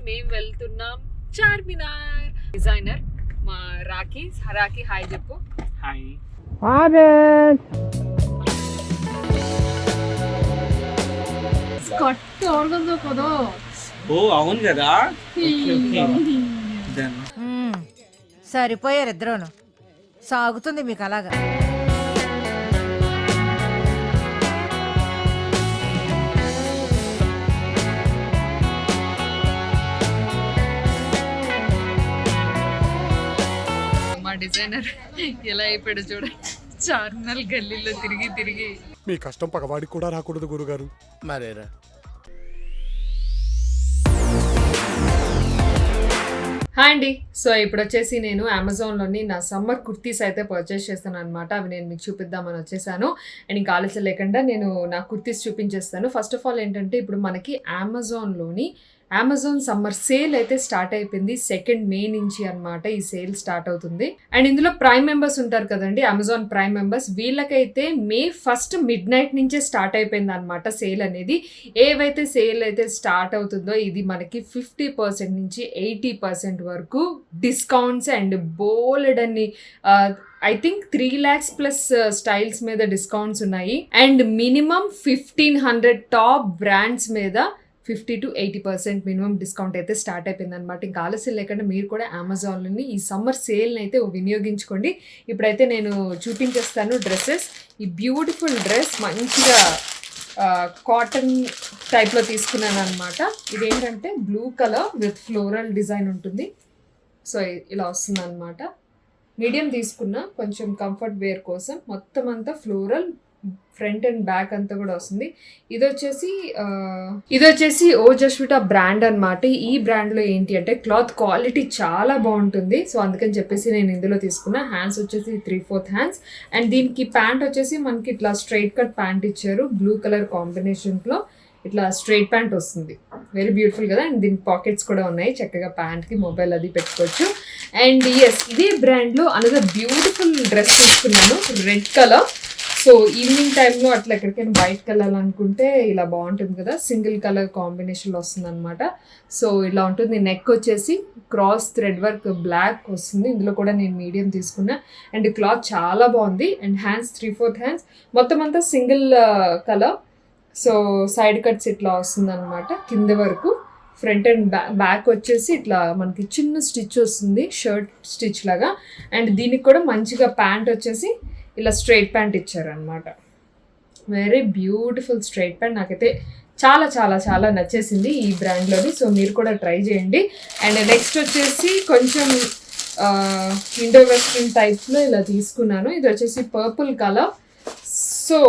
మేము వెళ్తున్నాం చార్మినార్. డిజైనర్ మా రాఖీ హాయ్ చెప్పు. హాయ్. ఓ అవును కదా. సరిపోయారు ఇద్దరును. సాగుతుంది మీకు అలాగా. మా డిజైనర్ ఎలా అయిపోయాడు చూడండి, చార్మినార్ గల్లీలో తిరిగి. మీ కష్టం పగవాడికి కూడా రాకూడదు గురుగారు. మరేరా. హాయ్ అండి. సో ఇప్పుడు వచ్చేసి నేను అమెజాన్లోని నా సమ్మర్ కుర్తీస్ అయితే పర్చేస్ చేస్తాను అనమాట. అవి నేను మీకు చూపిద్దామని వచ్చేసాను. అండ్ ఇంకా ఆలస్యం లేకుండా నేను నా కుర్తీస్ చూపించేస్తాను. ఫస్ట్ ఆఫ్ ఆల్ ఏంటంటే ఇప్పుడు మనకి అమెజాన్ సమ్మర్ సేల్ అయితే స్టార్ట్ అయిపోయింది. 2 మే నుంచి అనమాట ఈ సేల్ స్టార్ట్ అవుతుంది. అండ్ ఇందులో ప్రైమ్ మెంబర్స్ ఉంటారు కదండి, అమెజాన్ ప్రైమ్ మెంబర్స్, వీళ్ళకైతే May 1 midnight నుంచే స్టార్ట్ అయిపోయింది అనమాట సేల్ అనేది. ఏవైతే సేల్ అయితే స్టార్ట్ అవుతుందో ఇది మనకి 50% నుంచి 80% వరకు డిస్కౌంట్స్ అండ్ బోలెడ్ అన్ని I think 3 lakhs plus styles మీద డిస్కౌంట్స్ ఉన్నాయి. అండ్ మినిమం 1500 టాప్ బ్రాండ్స్ మీద 50 to 80% మినిమం డిస్కౌంట్ అయితే స్టార్ట్ అయిపోయింది అనమాట. ఇంకా ఆలస్యం లేకుండా మీరు కూడా అమెజాన్లోని ఈ సమ్మర్ సేల్ని అయితే వినియోగించుకోండి. ఇప్పుడైతే నేను చూపించేస్తాను డ్రెస్సెస్. ఈ బ్యూటిఫుల్ డ్రెస్ మంచిగా కాటన్ టైప్లో తీసుకున్నాను అనమాట. ఇదేంటంటే blue colour with floral design ఉంటుంది. సో ఇలా వస్తుంది అనమాట. మీడియం తీసుకున్న కొంచెం కంఫర్ట్ వేర్ కోసం. మొత్తం అంతా ఫ్లోరల్, ఫ్రంట్ అండ్ బ్యాక్ అంతా కూడా వస్తుంది. ఇది వచ్చేసి ఓ జస్విటా బ్రాండ్ అనమాట. ఈ బ్రాండ్లో ఏంటి అంటే క్లాత్ క్వాలిటీ చాలా బాగుంటుంది. సో అందుకని చెప్పేసి నేను ఇందులో తీసుకున్నా. హ్యాండ్స్ వచ్చేసి 3/4 హ్యాండ్స్. అండ్ దీనికి ప్యాంట్ వచ్చేసి మనకి ఇట్లా స్ట్రైట్ కట్ ప్యాంట్ ఇచ్చారు. బ్లూ కలర్ కాంబినేషన్లో ఇట్లా స్ట్రైట్ ప్యాంట్ వస్తుంది. వెరీ బ్యూటిఫుల్ కదా. అండ్ దీనికి పాకెట్స్ కూడా ఉన్నాయి. చక్కగా ప్యాంట్కి మొబైల్ అది పెట్టుకోవచ్చు. అండ్ ఇదే బ్రాండ్లో అనదర్ బ్యూటిఫుల్ డ్రెస్ తీసుకున్నాను, రెడ్ కలర్. సో ఈవినింగ్ టైంలో అట్లా ఎక్కడికైనా బయటకు వెళ్ళాలనుకుంటే ఇలా బాగుంటుంది కదా, సింగిల్ కలర్ కాంబినేషన్లో వస్తుంది అనమాట. సో ఇలా ఉంటుంది. నెక్ వచ్చేసి క్రాస్ థ్రెడ్ వర్క్ బ్లాక్ వస్తుంది. ఇందులో కూడా నేను మీడియం తీసుకున్నా. అండ్ క్లాత్ చాలా బాగుంది. అండ్ హ్యాండ్స్ 3/4 హ్యాండ్స్, మొత్తం అంతా single colour. So side cuts ఇట్లా వస్తుంది అనమాట కింద వరకు. ఫ్రంట్ అండ్ బ్యాక్ వచ్చేసి ఇట్లా మనకి చిన్న స్టిచ్ వస్తుంది, షర్ట్ స్టిచ్ లాగా. అండ్ దీనికి కూడా మంచిగా ప్యాంట్ వచ్చేసి ఇలా స్ట్రైట్ ప్యాంట్ ఇచ్చారనమాట. Very beautiful straight pant. నాకైతే చాలా చాలా చాలా నచ్చేసింది ఈ బ్రాండ్లోని. సో మీరు కూడా ట్రై చేయండి. అండ్ నెక్స్ట్ వచ్చేసి కొంచెం ఇండో వెస్ట్రన్ టైప్లో ఇలా తీసుకున్నాను. ఇది వచ్చేసి పర్పుల్ కలర్. సో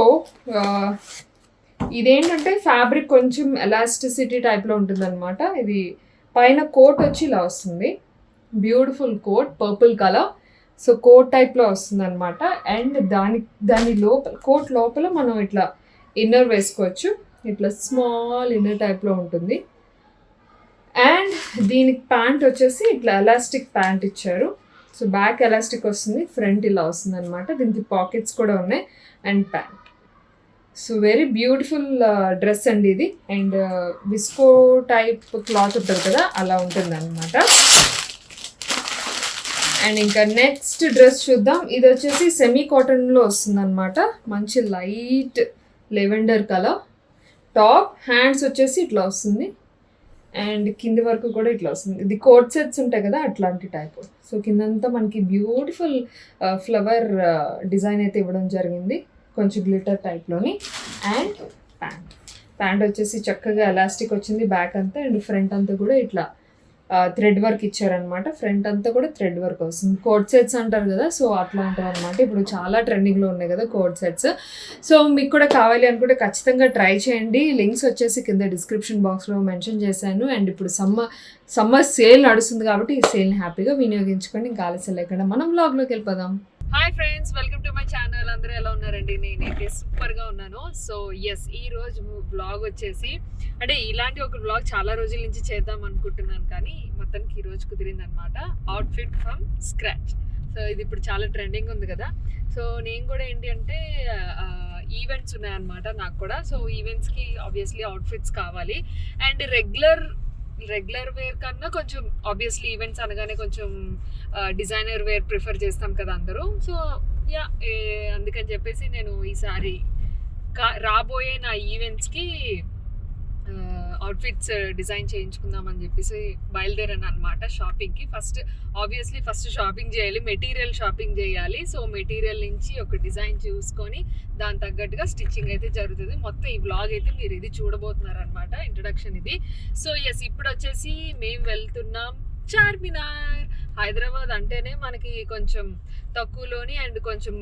ఇదేంటంటే ఫ్యాబ్రిక్ కొంచెం ఎలాస్టిసిటీ టైప్లో ఉంటుంది అనమాట. ఇది పైన కోట్ వచ్చి ఇలా వస్తుంది, beautiful coat, purple colour. So coat టైప్లో వస్తుంది అనమాట. అండ్ దాని లోపల, కోట్ లోపల మనం ఇట్లా ఇన్నర్ వేసుకోవచ్చు. ఇట్లా స్మాల్ ఇన్నర్ టైప్లో ఉంటుంది. అండ్ దీనికి ప్యాంట్ వచ్చేసి ఇట్లా ఎలాస్టిక్ ప్యాంట్ ఇచ్చారు. సో బ్యాక్ ఎలాస్టిక్ వస్తుంది, ఫ్రంట్ ఇలా వస్తుంది అనమాట. దీనికి పాకెట్స్ కూడా ఉన్నాయి and pant. So very beautiful dress అండి ఇది. అండ్ విస్కో టైప్ క్లాత్ ఉంటుంది కదా, అలా ఉంటుంది అనమాట. అండ్ ఇంకా నెక్స్ట్ డ్రెస్ చూద్దాం. ఇది వచ్చేసి సెమీ కాటన్లో వస్తుంది అనమాట. మంచి light lavender colour top. Hands వచ్చేసి ఇట్లా వస్తుంది. అండ్ కింది వరకు కూడా ఇట్లా వస్తుంది. ఇది కోట్ సెట్స్ ఉంటాయి కదా, అట్లాంటి టైప్. సో కిందంతా మనకి బ్యూటిఫుల్ ఫ్లవర్ డిజైన్ అయితే ఇవ్వడం జరిగింది, కొంచెం గ్లిటర్ టైప్లోని. అండ్ ప్యాంట్ వచ్చేసి చక్కగా ఎలాస్టిక్ వచ్చింది బ్యాక్ అంతా. అండ్ ఫ్రంట్ అంతా కూడా ఇట్లా థ్రెడ్ వర్క్ ఇచ్చారనమాట. ఫ్రంట్ అంతా కూడా థ్రెడ్ వర్క్ వస్తుంది. కోట్ సెట్స్ అంటారు కదా, సో అట్లా ఉంటుంది అనమాట. ఇప్పుడు చాలా ట్రెండింగ్లో ఉన్నాయి కదా కోట్ సెట్స్. సో మీకు కూడా కావాలి అనుకుంటే ఖచ్చితంగా ట్రై చేయండి. లింక్స్ వచ్చేసి కింద డిస్క్రిప్షన్ బాక్స్లో మెన్షన్ చేశాను. అండ్ ఇప్పుడు సమ్మర్ సేల్ నడుస్తుంది కాబట్టి ఈ సేల్ని హ్యాపీగా వినియోగించుకోండి. ఇంకా ఆలస్యం లేకుండా మనం వ్లాగ్లోకి వెళ్ళిపోదాం. Hi friends, welcome to my channel. అందరూ ఎలా ఉన్నారండి? నేనైతే సూపర్గా ఉన్నాను. సో ఎస్, ఈ రోజు బ్లాగ్ వచ్చేసి అంటే ఇలాంటి ఒక బ్లాగ్ చాలా రోజుల నుంచి చేద్దాం అనుకుంటున్నాను, కానీ మొత్తానికి ఈ రోజు కుదిరింది అనమాట. Outfit from scratch. సో ఇది ఇప్పుడు చాలా ట్రెండింగ్ ఉంది కదా. సో నేను కూడా ఏంటి అంటే ఈవెంట్స్ ఉన్నాయన్నమాట నాకు కూడా. సో ఈవెంట్స్కి ఆబ్వియస్లీ అవుట్ఫిట్స్ కావాలి. అండ్ రెగ్యులర్ రెగ్యులర్ వేర్ కన్నా కొంచెం ఆబ్వియస్లీ ఈవెంట్స్ అనగానే కొంచెం డిజైనర్ వేర్ ప్రిఫర్ చేస్తాం కదా అందరూ. సో యా అందుకని చెప్పేసి నేను ఈసారి రాబోయే నా ఈవెంట్స్కి అవుట్ఫిట్స్ డిజైన్ చేయించుకుందామని చెప్పేసి బయలుదేరాను అనమాట షాపింగ్కి. ఆబ్వియస్లీ ఫస్ట్ షాపింగ్ చేయాలి, మెటీరియల్ షాపింగ్ చేయాలి. సో మెటీరియల్ నుంచి ఒక డిజైన్ చూసుకొని దాని తగ్గట్టుగా స్టిచ్చింగ్ అయితే జరుగుతుంది. మొత్తం ఈ వ్లాగ్ అయితే మీరు ఇది చూడబోతున్నారు అనమాట, ఇంట్రడక్షన్ ఇది. సో ఎస్, ఇప్పుడు వచ్చేసి మేము వెళ్తున్నాం చార్మినార్. హైదరాబాద్ అంటేనే మనకి కొంచెం తక్కువలోని అండ్ కొంచెం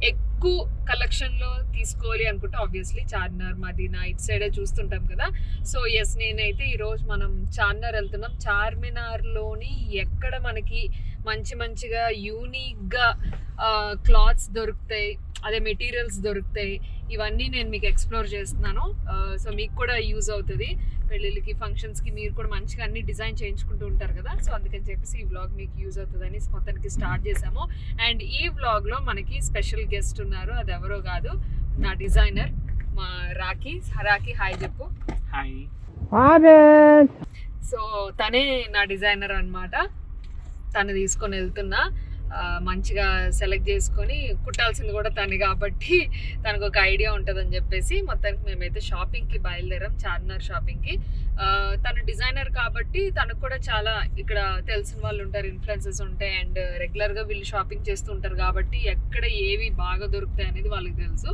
ఎక్కువ కలెక్షన్లో తీసుకోవాలి అనుకుంటే ఆబ్వియస్లీ చార్మినార్, మదీనా ఇటు సైడే చూస్తుంటాం కదా. సో ఎస్, నేనైతే ఈరోజు మనం చార్మినార్ వెళ్తున్నాం. చార్మినార్లోని ఎక్కడ మనకి మంచిగా యూనిక్గా క్లాత్స్ దొరుకుతాయి, అదే మెటీరియల్స్ దొరుకుతాయి, ఇవన్నీ నేను మీకు ఎక్స్ప్లోర్ చేస్తున్నాను. సో మీకు కూడా యూజ్ అవుతుంది, పెళ్ళిళ్ళకి ఫంక్షన్స్కి మీరు కూడా మంచిగా అన్ని డిజైన్ చేయించుకుంటూ ఉంటారు కదా. సో అందుకని చెప్పేసి ఈ వ్లాగ్ మీకు యూజ్ అవుతుందని మొత్తానికి స్టార్ట్ చేసాము. అండ్ ఈ వ్లాగ్లో మనకి స్పెషల్ గెస్ట్ ఉన్నారు, అది ఎవరో కాదు, నా డిజైనర్ మా రాఖీ. హాయ్ చెప్పు. హాయ్. సో తనే నా డిజైనర్ అన్నమాట. తను తీసుకొని వెళ్తున్నా, మంచిగా సెలెక్ట్ చేసుకొని కుట్టాల్సింది కూడా తను కాబట్టి తనకు ఒక ఐడియా ఉంటుందని చెప్పేసి మొత్తానికి మేమైతే షాపింగ్కి బయలుదేరాం, చార్మినార్ షాపింగ్కి. తను డిజైనర్ కాబట్టి తనకు కూడా చాలా ఇక్కడ తెలిసిన వాళ్ళు ఉంటారు, ఇన్ఫ్లుయెన్సెస్ ఉంటాయి, అండ్ రెగ్యులర్గా వీళ్ళు షాపింగ్ చేస్తూ ఉంటారు కాబట్టి ఎక్కడ ఏవి బాగా దొరుకుతాయి అనేది వాళ్ళకి తెలుసు.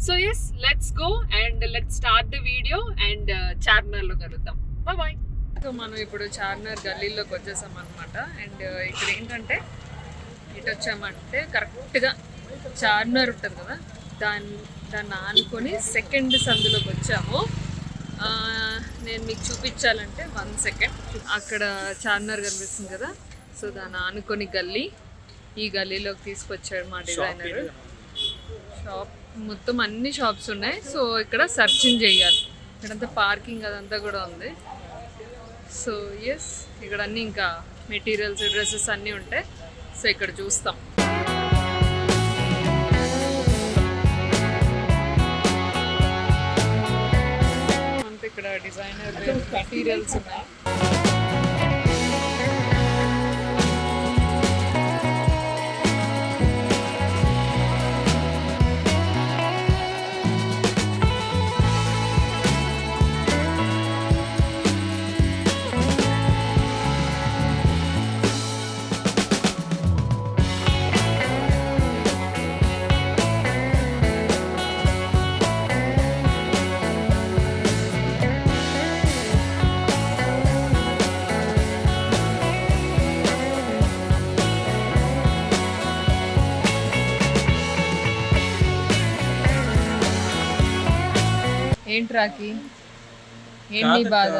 So yes, let's go and let's start the video and చార్మినార్లో కలుద్దాం. బాయ్. సో మనం ఇప్పుడు చార్మినార్ గల్లీలోకి వచ్చేసాం అనమాట. అండ్ ఇక్కడ ఏంటంటే ఇటు వచ్చామంటే కరెక్ట్గా చార్మినార్ ఉంటుంది కదా, దాన్ని ఆనుకొని సెకండ్ సందులోకి వచ్చాము. నేను మీకు చూపించాలంటే 1 సెకండ్. అక్కడ చార్మినార్ కనిపిస్తుంది కదా, సో దాన్ని ఆనుకొని గల్లీ, ఈ గల్లీలోకి తీసుకొచ్చాడు మా డిజైనర్. షాప్ మొత్తం అన్ని షాప్స్ ఉన్నాయి. సో ఇక్కడ సర్చింగ్ చేయాలి, ఇక్కడంతా పార్కింగ్ అదంతా కూడా ఉంది. సో ఎస్, ఇక్కడ అన్నీ ఇంకా మెటీరియల్స్, డ్రెస్సెస్ అన్నీ ఉంటాయి. సో ఇక్కడ చూస్తాం. అంతే, ఇక్కడ డిజైనర్ మెటీరియల్స్ ఉన్నాయి. ఏంటి రాకి, ఏంటి బాధ?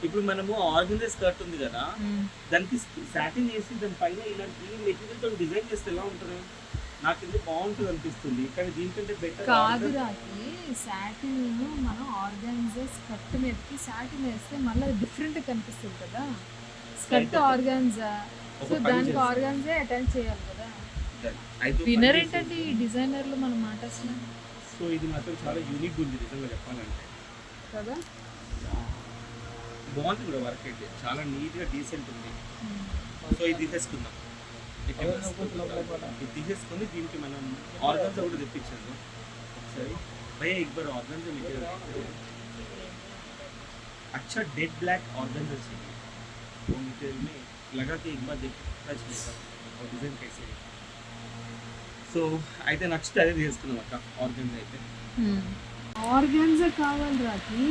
ఇప్పుడు మనము ఆర్గనైజ్ స్కర్ట్ ఉంది కదా, దానికి సాటిన్ చేసి దాని పైన ఇలాంటి మెటీరియల్ తో డిజైన్ చేస్తే ఎలా ఉంటుంది? నాకు ఇది బాగుంటుంది అనిపిస్తుంది, కానీ దీనికంటే బెటర్ కాదు రాకి. సాటిన్ మనం ఆర్గాన్జా స్కర్ట్ మీదకి సాటిన్ వేస్తే మళ్ళీ డిఫరెంట్ కనిపిస్తుంది కదా. స్కర్ట్ ఆర్గాన్జా, సో దానికి ఆర్గాన్జా అటాచ్ చేయాలి కదా. విన్నర్ ఏంటంటే ఈ డిజైనర్లు మన మాట అసలు. సో ఇది మాత్రం చాలా యూనిక్ ఉంది నిజంగా చెప్పాలంటే కదా. బాగుంది కూడా, వర్క్ అయితే చాలా నీట్గా డీసెంట్ ఉంది. సో ఇది తీసేసుకుందాం, ఇది తీసేసుకుని దీనికి మనం ఆర్గన్స్ కూడా తెప్పించాను ఒకసారి. భయ్యా एक बार ऑर्गेन्जा मटेरियल अच्छा डेड ब्लैक ऑर्गेन्जा चाहिए, वो मटेरियल में लगा के एक बार देख टच लेगा और डिजाइन कैसे है. సో అయితే నచ్చితే అదే తీసుకున్నాం అక్క, ఆర్గెన్జా అయితే. ఆర్గాన్జా కావాలి రాకి,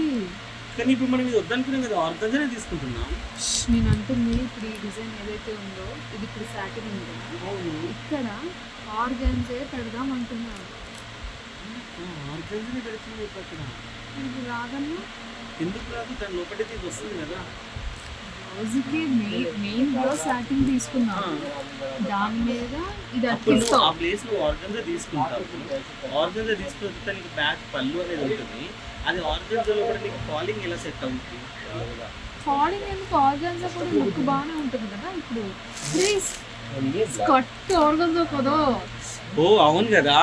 కానీ ఇప్పుడు మనం ఇది వద్దనుకున్నాం కదా, ఆర్గెన్జానే తీసుకుంటున్నాం. నేను అంటుంది ఇప్పుడు ఈ డిజైన్ ఏదైతే ఉందో ఇది ఇప్పుడు సాటిన్ ఉంది కదా, ఇక్కడ ఆర్గాన్జా పెడదాం అంటున్నాను. ఆర్గెన్జానే పెడుతుంది ఇప్పుడు అక్కడ. ఇది రాదన్నా ఎందుకు రాదు, దాని లోపలికి ఇది వస్తుంది కదా. రోజుకి మెయిన్ బ్లౌజ్ సాటిన్ తీసుకున్నాం, దాని మీద ఇది అప్పుడు అట్టిస్తాం. ఆ ప్లేస్ లో ఆర్గెన్జా తీసుకుంటావు, ఆర్గెన్జా తీసుకుంటే నీకు బ్యాక్ పళ్ళు అనేది ఉంటుంది. అది ఆర్గెన్జాలో కూడా నీకు ఫాలింగ్ ఎలా సెట్ అవుతుంది? ఫాలింగ్ ఎందుకు, ఆర్గాన్జా కూడా లుక్ బాగానే ఉంటుంది కదా. ఇప్పుడు ప్లీజ్ స్కర్ట్ ఆర్గాన్జా కదా. ఓ అవును కదా.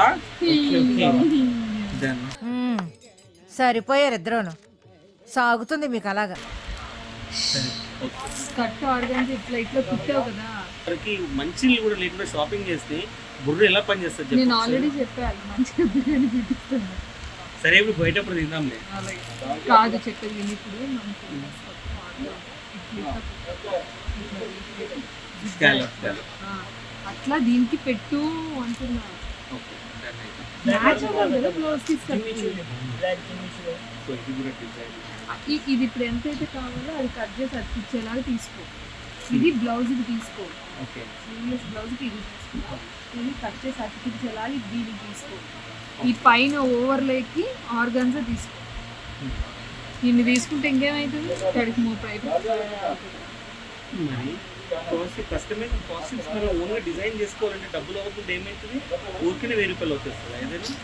సరిపోయారు ఇద్దరును, సాగుతుంది మీకు అలాగా. కట్ ఆర్గాన్స్ ఇట్లా ఇట్లా కుట్టావు కదా. మనకి మంచి కూడా లేకుండా షాపింగ్ చేస్తే బుర్ర ఎలా పని చేస్తుంది నేను చెప్పు ఆల్రెడీ ఒకసారి. చెప్పాను మంచిగా బిర్యానీ పెట్టిస్తాను. సరే ఇప్పుడు బయటప్పుడు తిందాంలే. కాదు చెప్పేది విని ఇప్పుడు Scallop. అట్లా దీనికి పెట్టు అంటున్నా. ఓకే డన్ అయితే. మ్యాచ్ అవ్వాలి కదా బ్లౌజ్ తీసుకొచ్చి. సో ఇది కూడా డిజైన్. ఇది ఇప్పుడు ఎంతైతే కావాలో అది కట్ చేసి అతికిచ్చేలాగా తీసుకో. ఇది బ్లౌజ్కి తీసుకో, ఓకే స్లీవ్లెస్ బ్లౌజ్కి ఇది తీసుకో. ఇది కట్ చేసి అతికించేలాగా దీనికి తీసుకో. ఈ పైన ఓవర్లేకి ఆర్గన్సా తీసుకో. ఇన్ని తీసుకుంటే ఇంకేమవుతుంది, తడికి మోపు అయిపోతుంది. మరి కస్టమైజ్ కాస్ట్యూమ్స్ మనం ఓన్గా డిజైన్ చేసుకోవాలంటే డబ్బులు అవ్వకుండా ఏమవుతుంది, ఊరికనే 1000 రూపాయలు వచ్చేస్తుంది ఏదైనా.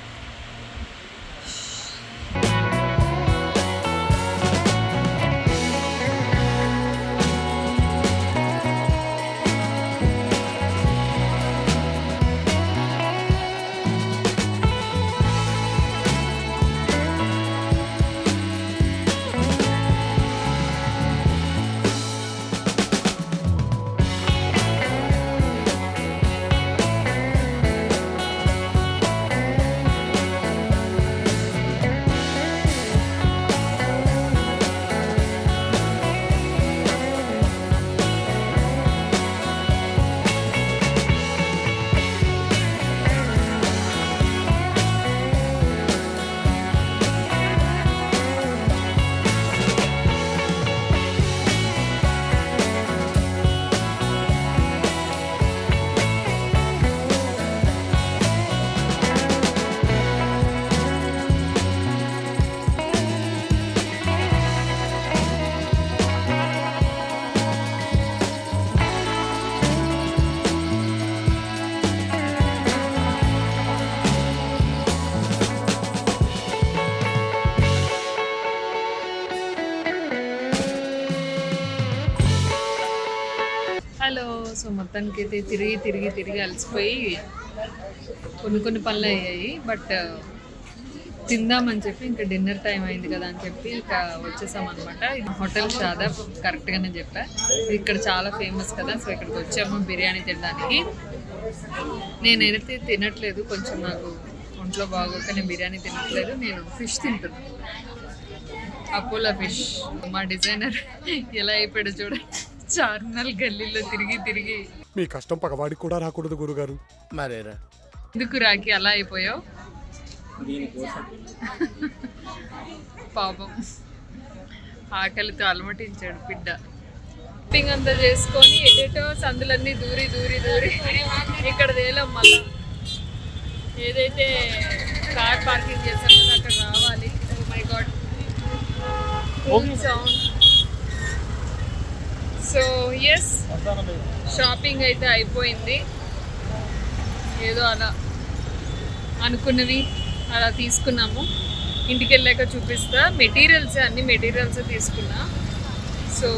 హలో. సో మొత్తానికి అయితే తిరిగి అలసిపోయి కొన్ని పనులు అయ్యాయి. బట్ తిందామని చెప్పి ఇంకా డిన్నర్ టైం అయింది కదా అని చెప్పి ఇంకా వచ్చేసాం అనమాట. ఇది హోటల్ షాదాబ్, కరెక్ట్గానే చెప్పా. ఇక్కడ చాలా ఫేమస్ కదా, సో ఇక్కడికి వచ్చాము బిర్యానీ తినడానికి. నేనైతే తినట్లేదు, కొంచెం నాకు ఒంట్లో బాగోక నేను బిర్యానీ తినట్లేదు. నేను ఫిష్ తింటున్నాను, అపోలో ఫిష్. మా డిజైనర్ ఎలా అయిపోయాడు చూడండి, చార్మినార్ గల్లీలో తిరిగి. మీ కష్టం పగవాడికి కూడా రాకూడదు గురుగారు. మరేరా ఎందుకు రాకి అలా అయిపోయావు దీనికోసం పాపం, ఆకలితో అలమటించాడు బిడ్డ. షాపింగ్ అంతా చేసుకొని ఎటేటో సందులన్నీ దూరి ఇక్కడ తేలాం. మళ్ళా ఏదైతే కార్ పార్కింగ్ చేసాం కదా అక్కడ రావాలి. Oh my God, sound. So yes, shopping అయితే అయిపోయింది. ఏదో అలా అనుకున్నవి అలా తీసుకున్నాము. ఇంటికి వెళ్ళాక చూపిస్తా. అన్ని మెటీరియల్స్ తీసుకున్నా. సో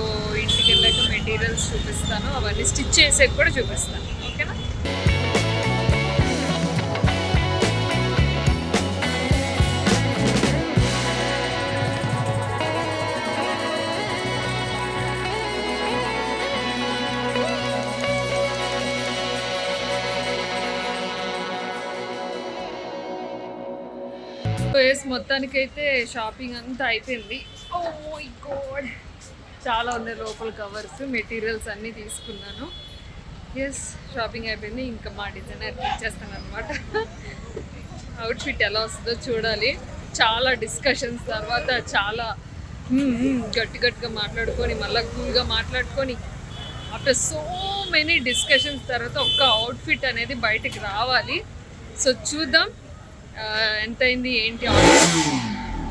ఇంటికి వెళ్ళాక మెటీరియల్స్ చూపిస్తాను, అవన్నీ స్టిచ్ చేసేది కూడా చూపిస్తాను. ఓకేనా? మొత్తానికైతే షాపింగ్ అంతా అయిపోయింది. ఓ మై గాడ్, చాలా ఉన్నాయి లోపల కవర్స్, మెటీరియల్స్ అన్నీ తీసుకున్నాను. ఎస్, షాపింగ్ అయిపోయింది. ఇంకా మా డిజైనర్కి ఇచ్చేస్తాను అనమాట. అవుట్ఫిట్ ఎలా వస్తుందో చూడాలి. చాలా డిస్కషన్స్ తర్వాత చాలా గట్టిగా మాట్లాడుకొని మళ్ళీ కూల్గా మాట్లాడుకొని ఆఫ్టర్ సో మెనీ డిస్కషన్స్ తర్వాత ఒక్క అవుట్ఫిట్ అనేది బయటికి రావాలి. సో చూద్దాం ఎంత అయింది ఏంటి outfit.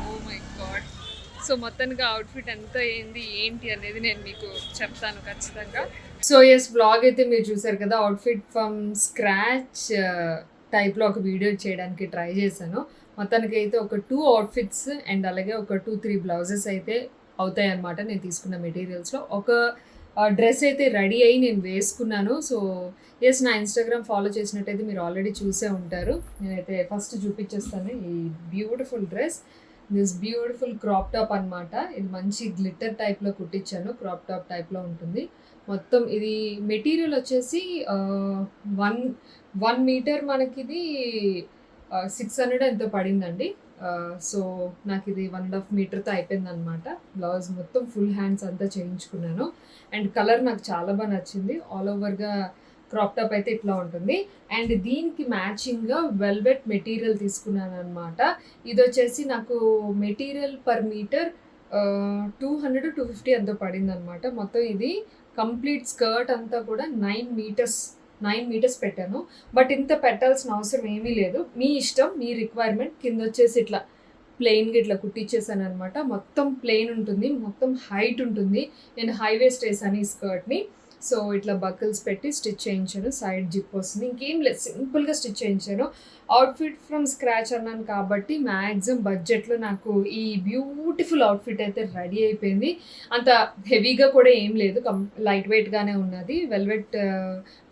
Oh my God. So మొత్తానికి అవుట్ఫిట్ ఎంత అయింది ఏంటి అనేది నేను మీకు చెప్తాను ఖచ్చితంగా. సో ఎస్, బ్లాగ్ అయితే మీరు చూసారు కదా. అవుట్ఫిట్ ఫ్రమ్ స్క్రాచ్ టైప్లో ఒక వీడియో చేయడానికి ట్రై చేశాను. మొత్తానికి అయితే ఒక 2 అవుట్ఫిట్స్ అండ్ అలాగే ఒక 2-3 బ్లౌజెస్ అయితే అవుతాయి అన్నమాట నేను తీసుకున్న మెటీరియల్స్లో. ఒక డ్రెస్ అయితే రెడీ అయ్యి నేను వేసుకున్నాను. సో ఎస్, నా ఇన్స్టాగ్రామ్ ఫాలో చేసినట్టయితే మీరు ఆల్రెడీ చూసే ఉంటారు. నేనైతే ఫస్ట్ చూపించేస్తాను ఈ beautiful dress. This beautiful crop top అన్నమాట. ఇది మంచి గ్లిట్టర్ టైప్‌లో కుట్టించాను. క్రాప్ టాప్ టైప్‌లో ఉంటుంది. మొత్తం ఇది మెటీరియల్ వచ్చేసి 1 మీటర్ మనకిది 600 ఎంతో పడిందండి. సో, నాకిది 1½ మీటర్‌తో అయిపోయిందనమాట. బ్లౌజ్ మొత్తం ఫుల్ హ్యాండ్స్ అంతా చేయించుకున్నాను. అండ్ కలర్ నాకు చాలా బా నచ్చింది. ఆల్ ఓవర్‌గా క్రాప్ టాప్ అయితే ఇట్లా ఉంటుంది. అండ్ దీనికి మ్యాచింగ్‌గా వెల్వెట్ మెటీరియల్ తీసుకున్నాననమాట. ఇదొచ్చేసి నాకు మెటీరియల్ పర్ మీటర్ 200, 250 ఎంతో పడిందనమాట. మొత్తం ఇది కంప్లీట్ స్కర్ట్ అంతా కూడా 9 మీటర్స్ పెట్టాను. బట్ ఇంత పెట్టాల్సిన అవసరం ఏమీ లేదు. మీ ఇష్టం, మీ రిక్వైర్మెంట్. కిందొచ్చేసి ఇట్లా ప్లెయిన్‌గా ఇట్లా కుట్టిచ్చేసాననమాట. మొత్తం ప్లెయిన్ ఉంటుంది. మొత్తం హైట్ ఉంటుంది. నేను హై వేస్ట్ ఏసాను ఈ స్కర్ట్‌ని. సో, ఇట్లా బకిల్స్ పెట్టి స్టిచ్ చేయించాను. సైడ్ జిప్ వస్తుంది. ఇంకేం లేదు, సింపుల్‌గా స్టిచ్ చేయించాను. అవుట్‌ఫిట్ ఫ్రమ్ స్క్రాచ్ అన్నాను కాబట్టి మ్యాక్సిమం బడ్జెట్‌లో నాకు ఈ బ్యూటిఫుల్ అవుట్‌ఫిట్ అయితే రెడీ అయిపోయింది. అంత హెవీగా కూడా ఏం లేదు. లైట్ వెయిట్‌గానే ఉన్నది. వెల్వెట్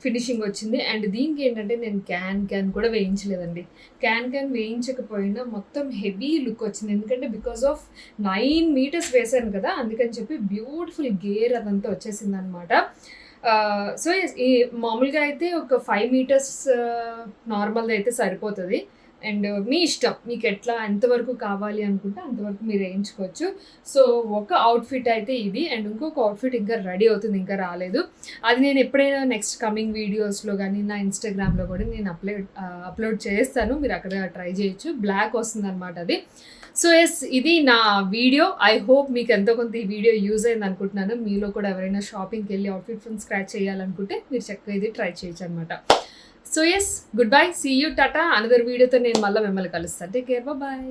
ఫినిషింగ్ వచ్చింది. అండ్ దీనికి ఏంటంటే నేను క్యాన్ కూడా వేయించలేదండి. క్యాన్ వేయించకపోయినా మొత్తం హెవీ లుక్ వచ్చింది. ఎందుకంటే బికాస్ ఆఫ్ 9 మీటర్స్ వేశాను కదా! అందుకని చెప్పి బ్యూటిఫుల్ గేర్ అదంతా వచ్చేసిందనమాట. సో, ఈ మామూలుగా అయితే ఒక 5 మీటర్స్ నార్మల్‌ది అయితే సరిపోతది. అండ్ మీ ఇష్టం. మీకెట్లా ఎంతవరకు కావాలి అనుకుంటే అంతవరకు మీరు వేయించుకోవచ్చు. సో, ఒక అవుట్‌ఫిట్ అయితే ఇది. అండ్ ఇంకొక అవుట్‌ఫిట్ ఇంకా రెడీ అవుతుంది. ఇంకా రాలేదు. అది నేను ఎప్పుడైనా నెక్స్ట్ కమింగ్ వీడియోస్‌లో గానీ, నా ఇన్‌స్టాగ్రామ్‌లో కూడా నేను అప్‌లోడ్ చేస్తాను. మీరు అక్కడ ట్రై చేయొచ్చు. బ్లాక్ వస్తుందనమాట అది. సో, ఇది నా వీడియో. ఐ హోప్ మీకు ఎంతో కొంత ఈ వీడియో యూజ్ అయింది అనుకుంటున్నాను. మీలో కూడా ఎవరైనా షాపింగ్‌కెళ్ళి అవుట్‌ఫిట్ ఫ్రమ్ స్క్రాచ్ చేయాలనుకుంటే మీరు చక్కగా ఇది ట్రై చేయొచ్చనమాట. So, good bye. See you. Tata. Another వీడియోతో నేను మళ్ళీ మిమ్మల్ని కలుస్తాను. Take care. బాయ్.